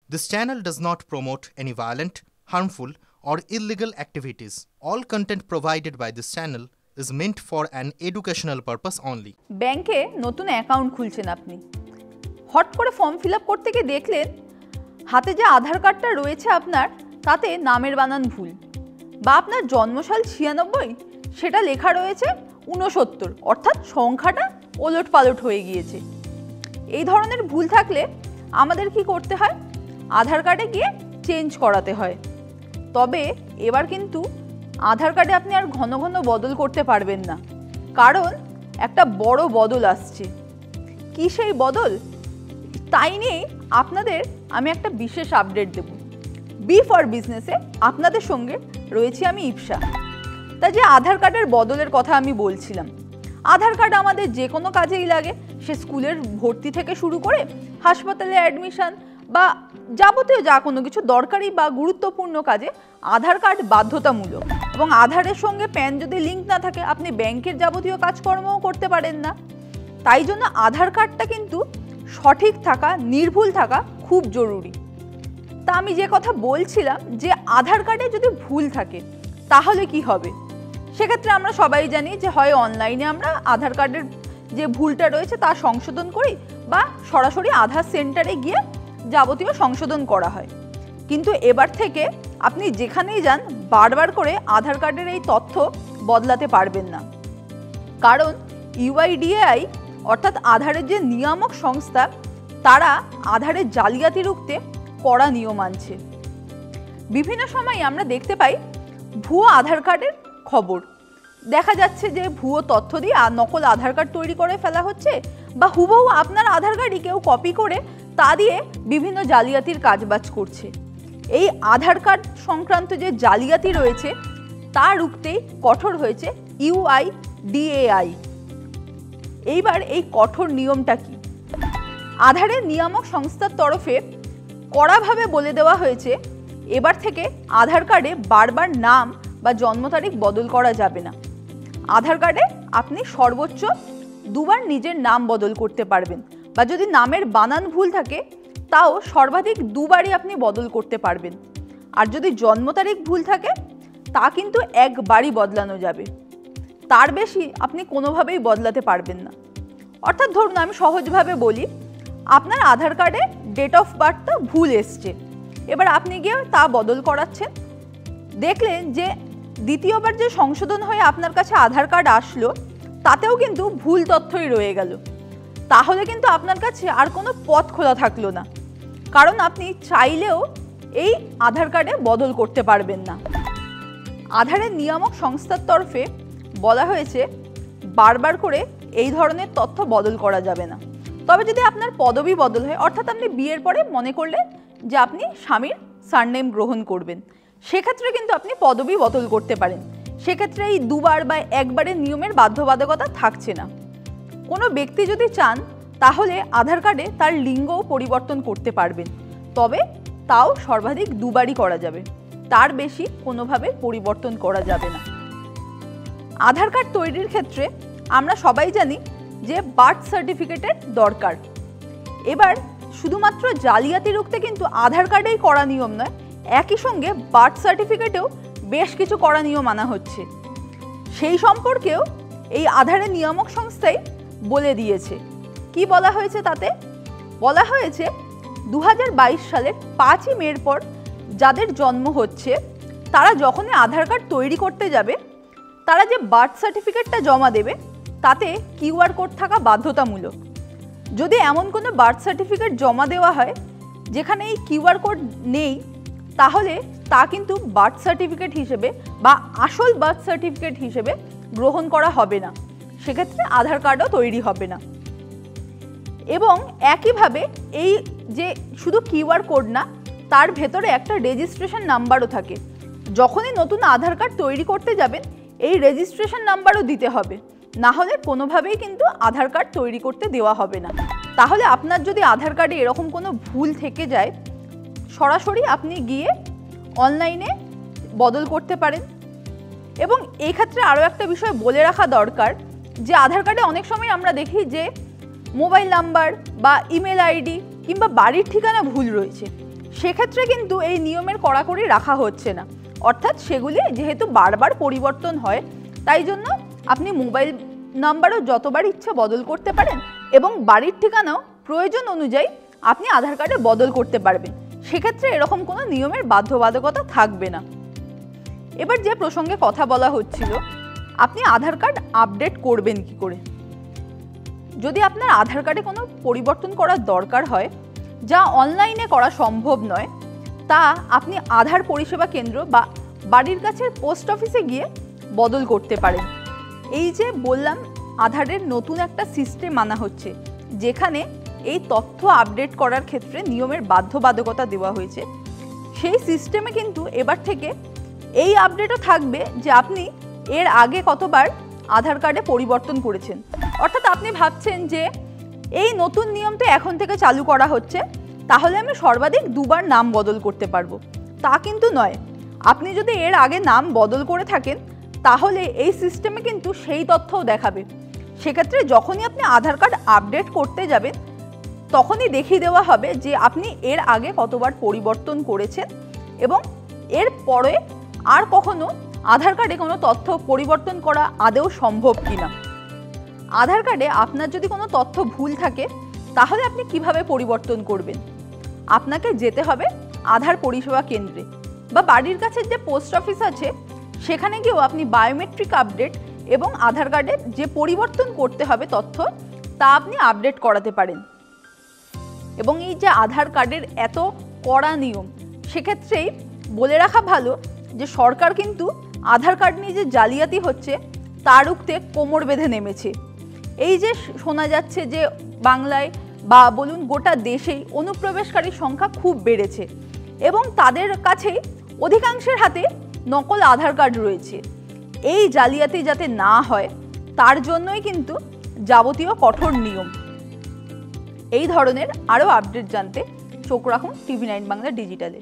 This channel does not promote any violent, harmful, or illegal activities. All content provided by this channel is meant for an educational purpose only. ব্যাংকে নতুন account খুলছেন আপনি। Hot করে form fill up করতে গিয়ে দেখলেন হাতে যে আধার কার্ডটা রয়েছে আপনার তাতে নামের বানান ভুল, বা আপনার জন্মসাল 96 সেটা লেখা রয়েছে 69, অর্থাৎ সংখ্যাটা ওলট পালট হয়ে গিয়েছে। এই ধরনের ভুল থাকলে আমাদের কি করতে হয়? আধার কার্ডে গিয়ে চেঞ্জ করাতে হয়। তবে এবার কিন্তু আধার কার্ডে আপনি আর ঘন ঘন বদল করতে পারবেন না, কারণ একটা বড় বদল আসছে। কি সেই বদল? তাই নিয়ে আপনাদের আমি একটা বিশেষ আপডেট দেব। বি ফর বিজনেসে আপনাদের সঙ্গে রয়েছি আমি ইপসা। তা যে আধার কার্ডের বদলের কথা আমি বলছিলাম, আধার কার্ড আমাদের যে কোনো কাজেই লাগে, সে স্কুলের ভর্তি থেকে শুরু করে হাসপাতালে অ্যাডমিশন বা যাবতীয় যা কোনো কিছু দরকারি বা গুরুত্বপূর্ণ কাজে আধার কার্ড বাধ্যতামূলক। এবং আধারের সঙ্গে প্যান যদি লিঙ্ক না থাকে আপনি ব্যাংকের যাবতীয় কাজকর্মও করতে পারেন না। তাই জন্য আধার কার্ডটা কিন্তু সঠিক থাকা, নির্ভুল থাকা খুব জরুরি। তা আমি যে কথা বলছিলাম যে আধার কার্ডে যদি ভুল থাকে তাহলে কি হবে? সেক্ষেত্রে আমরা সবাই জানি যে হয় অনলাইনে আমরা আধার কার্ডের যে ভুলটা রয়েছে তা সংশোধন করি, বা সরাসরি আধার সেন্টারে গিয়ে যাবতীয় সংশোধন করা হয়। কিন্তু এবার থেকে আপনি যেখানেই যান বারবার করে আধার কার্ডের এই তথ্য বদলাতে পারবেন না, কারণ ইউআইডিএআই অর্থাৎ আধারের যে নিয়ামক সংস্থা তারা আধারের জালিয়াতি রুখতে কড়া নিয়ম আনছে। বিভিন্ন সময় আমরা দেখতে পাই ভুয়ো আধার কার্ডের খবর। দেখা যাচ্ছে যে ভুয়ো তথ্য দিয়ে নকল আধার কার্ড তৈরি করে ফেলা হচ্ছে, বা হুবহু আপনার আধার কার্ডই কেউ কপি করে তা দিয়ে বিভিন্ন জালিয়াতির কাজবাজ করছে। এই আধার কার্ড সংক্রান্ত যে জালিয়াতি রয়েছে তা রুখতেই কঠোর হয়েছে ইউআইডিএআই। এইবার এই কঠোর নিয়মটা কি? আধারের নিয়ামক সংস্থার তরফে কড়াভাবে বলে দেওয়া হয়েছে এবার থেকে আধার কার্ডে বারবার নাম বা জন্ম তারিখ বদল করা যাবে না। আধার কার্ডে আপনি সর্বোচ্চ 2 বার নিজের নাম বদল করতে পারবেন, বা যদি নামের বানান ভুল থাকে তাও সর্বাধিক 2 বারই আপনি বদল করতে পারবেন। আর যদি জন্ম তারিখ ভুল থাকে তা কিন্তু একবারই বদলানো যাবে, তার বেশি আপনি কোনোভাবেই বদলাতে পারবেন না। অর্থাৎ ধরুন আমি সহজভাবে বলি, আপনার আধার কার্ডে ডেট অফ বার্থটা ভুল এসছে, এবার আপনি গিয়ে তা বদল করাচ্ছেন, দেখলেন যে দ্বিতীয়বার যে সংশোধন হয়ে আপনার কাছে আধার কার্ড আসলো তাতেও কিন্তু ভুল তথ্যই রয়ে গেল। তাহলে কিন্তু আপনার কাছে আর কোনো পথ খোলা থাকলো না, কারণ আপনি চাইলেও এই আধার কার্ডে বদল করতে পারবেন না। আধারের নিয়ামক সংস্থার তরফে বলা হয়েছে বারবার করে এই ধরনের তথ্য বদল করা যাবে না। তবে যদি আপনার পদবি বদল হয়, অর্থাৎ আপনি বিয়ের পরে মনে করলেন যে আপনি স্বামীর সারনেম গ্রহণ করবেন, সেক্ষেত্রে কিন্তু আপনি পদবি বদল করতে পারেন। সেক্ষেত্রে এই 2 বার বা একবারের নিয়মের বাধ্যবাধকতা থাকছে না। কোনো ব্যক্তি যদি চান তাহলে আধার কার্ডে তার লিঙ্গও পরিবর্তন করতে পারবেন, তবে তাও সর্বাধিক 2 বারই করা যাবে, তার বেশি কোনোভাবে পরিবর্তন করা যাবে না। আধার কার্ড তৈরির ক্ষেত্রে আমরা সবাই জানি যে বার্থ সার্টিফিকেটের দরকার। এবার শুধুমাত্র জালিয়াতি রুখতে কিন্তু আধার কার্ডেই কড়া নিয়ম নয়, একই সঙ্গে বার্থ সার্টিফিকেটেও বেশ কিছু কড়া নিয়ম আনা হচ্ছে। সেই সম্পর্কেও এই আধারের নিয়ামক সংস্থাই বলে দিয়েছে। কি বলা হয়েছে তাতে? বলা হয়েছে 2022 সালের 5ই মের পর যাদের জন্ম হচ্ছে তারা যখনই আধার কার্ড তৈরি করতে যাবে তারা যে বার্থ সার্টিফিকেটটা জমা দেবে তাতে কিউআর কোড থাকা বাধ্যতামূলক। যদি এমন কোনো বার্থ সার্টিফিকেট জমা দেওয়া হয় যেখানে এই কিউআর কোড নেই, তাহলে তা কিন্তু বার্থ সার্টিফিকেট হিসেবে বা আসল বার্থ সার্টিফিকেট হিসেবে গ্রহণ করা হবে না, সেক্ষেত্রে আধার কার্ডও তৈরি হবে না। এবং একইভাবে এই যে শুধু কিউআর কোড না, তার ভেতরে একটা রেজিস্ট্রেশন নাম্বারও থাকে। যখনই নতুন আধার কার্ড তৈরি করতে যাবেন এই রেজিস্ট্রেশন নাম্বারও দিতে হবে, না হলে কোনোভাবেই কিন্তু আধার কার্ড তৈরি করতে দেওয়া হবে না। তাহলে আপনার যদি আধার কার্ডে এরকম কোনো ভুল থেকে যায়, সরাসরি আপনি গিয়ে অনলাইনে বদল করতে পারেন। এবং এই ক্ষেত্রে আরও একটা বিষয় বলে রাখা দরকার যে আধার কার্ডে অনেক সময় আমরা দেখি যে মোবাইল নাম্বার বা ইমেল আইডি কিংবা বাড়ির ঠিকানা ভুল রয়েছে। সেক্ষেত্রে কিন্তু এই নিয়মের কড়াকড়ি রাখা হচ্ছে না, অর্থাৎ সেগুলি যেহেতু বারবার পরিবর্তন হয় তাই জন্য আপনি মোবাইল নাম্বারও যতবার ইচ্ছা বদল করতে পারেন এবং বাড়ির ঠিকানাও প্রয়োজন অনুযায়ী আপনি আধার কার্ডে বদল করতে পারবেন। সেক্ষেত্রে এরকম কোনো নিয়মের বাধ্যবাধকতা থাকবে না। এবার যে প্রসঙ্গে কথা বলা হচ্ছিল, আপনি আধার কার্ড আপডেট করবেন কি করে। যদি আপনার আধার কার্ডে কোনো পরিবর্তন করার দরকার হয় যা অনলাইনে করা সম্ভব নয়, তা আপনি আধার পরিষেবা কেন্দ্র বা বাড়ির কাছের পোস্ট অফিসে গিয়ে বদল করতে পারেন। এই যে বললাম আধারের নতুন একটা সিস্টেম আনা হচ্ছে যেখানে এই তথ্য আপডেট করার ক্ষেত্রে নিয়মের বাধ্যবাধকতা দেওয়া হয়েছে, সেই সিস্টেমে কিন্তু এবার থেকে এই আপডেটও থাকবে যে আপনি এর আগে কতবার আধার কার্ডে পরিবর্তন করেছেন। অর্থাৎ আপনি ভাবছেন যে এই নতুন নিয়ম তো এখন থেকে চালু করা হচ্ছে, তাহলে আমি সর্বাধিক 2বার নাম বদল করতে পারবো। তা কিন্তু নয়। আপনি যদি এর আগে নাম বদল করে থাকেন তাহলে এই সিস্টেমে কিন্তু সেই তথ্যও দেখাবে। সেক্ষেত্রে যখনই আপনি আধার কার্ড আপডেট করতে যাবেন তখনই দেখিয়ে দেওয়া হবে যে আপনি এর আগে কতবার পরিবর্তন করেছেন এবং এর পরে আর কখনো আধার কার্ডে কোনো তথ্য পরিবর্তন করা আদৌ সম্ভব কিনা। আধার কার্ডে আপনার যদি কোনো তথ্য ভুল থাকে তাহলে আপনি কিভাবে পরিবর্তন করবেন। আপনাকে যেতে হবে আধার পরিষেবা কেন্দ্রে বা বাড়ির কাছে যে পোস্ট অফিস আছে সেখানে গিয়েও আপনি বায়োমেট্রিক আপডেট এবং আধার কার্ডে যে পরিবর্তন করতে হবে তথ্য তা আপনি আপডেট করাতে পারেন। এবং এই যে আধার কার্ডের এত কড়া নিয়ম, সেক্ষেত্রেই বলে রাখা ভালো যে সরকার কিন্তু আধার কার্ড নিয়ে যে জালিয়াতি হচ্ছে তা রুখতে কোমর বেঁধে নেমেছে। এই যে শোনা যাচ্ছে যে বাংলায় বা বলুন গোটা দেশেই অনুপ্রবেশকারীর সংখ্যা খুব বেড়েছে এবং তাদের কাছেই অধিকাংশের হাতে নকল আধার কার্ড রয়েছে। এই জালিয়াতি যাতে না হয় তার জন্যই কিন্তু যাবতীয় কঠোর নিয়ম। এই ধরনের আরও আপডেট জানতে চোখ রাখুন TV9 বাংলা ডিজিটালে।